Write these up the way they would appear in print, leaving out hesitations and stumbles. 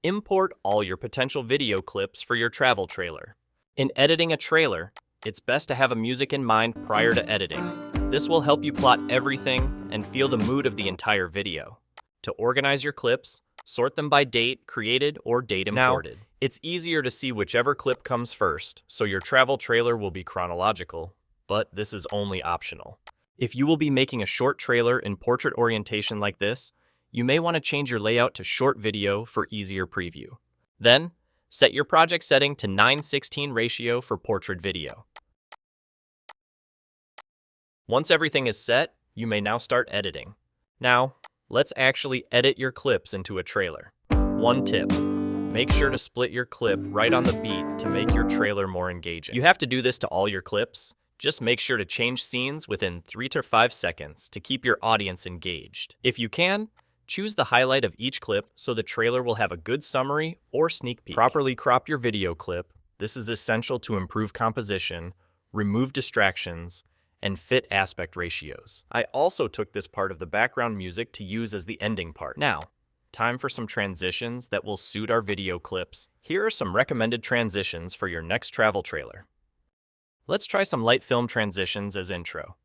Import all your potential video clips for your travel trailer. In editing a trailer, it's best to have a music in mind prior to editing. This will help you plot everything and feel the mood of the entire video. To organize your clips, sort them by date created or date imported. Now, it's easier to see whichever clip comes first, so your travel trailer will be chronological, but this is only optional. If you will be making a short trailer in portrait orientation like this, you may want to change your layout to short video for easier preview. Then, set your project setting to 9:16 ratio for portrait video. Once everything is set, you may now start editing. Now, let's actually edit your clips into a trailer. One tip: make sure to split your clip right on the beat to make your trailer more engaging. You have to do this to all your clips. Just make sure to change scenes within 3 to 5 seconds to keep your audience engaged. If you can, choose the highlight of each clip so the trailer will have a good summary or sneak peek. Properly crop your video clip. This is essential to improve composition, remove distractions, and fit aspect ratios. I also took this part of the background music to use as the ending part. Now, time for some transitions that will suit our video clips. Here are some recommended transitions for your next travel trailer. Let's try some light film transitions as intro.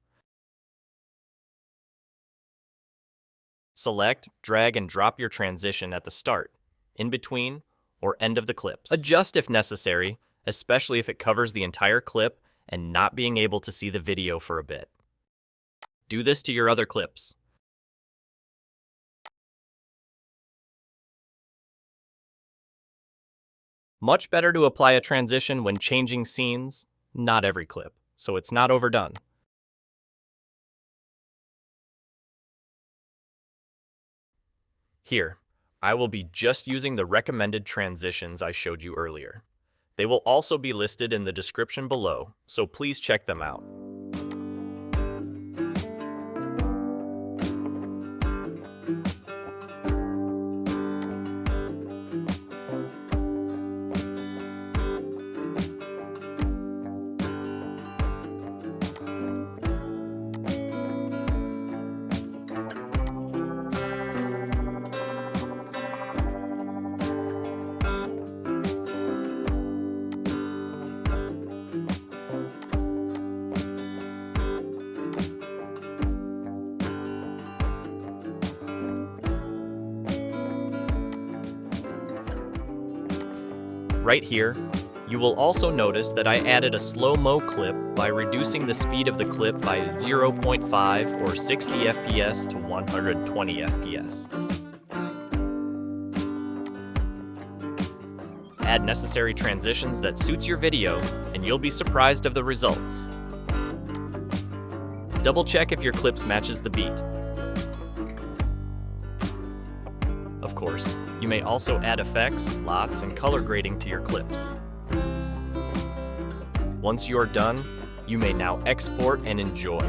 Select, drag, and drop your transition at the start, in between, or end of the clips. Adjust if necessary, especially if it covers the entire clip and not being able to see the video for a bit. Do this to your other clips. Much better to apply a transition when changing scenes, not every clip, so it's not overdone. Here, I will be just using the recommended transitions I showed you earlier. They will also be listed in the description below, so please check them out. Right here, you will also notice that I added a slow-mo clip by reducing the speed of the clip by 0.5 or 60 FPS to 120 FPS. Add necessary transitions that suits your video, and you'll be surprised of the results. Double check if your clips matches the beat. Of course, you may also add effects, lots, and color grading to your clips. Once you are done, you may now export and enjoy.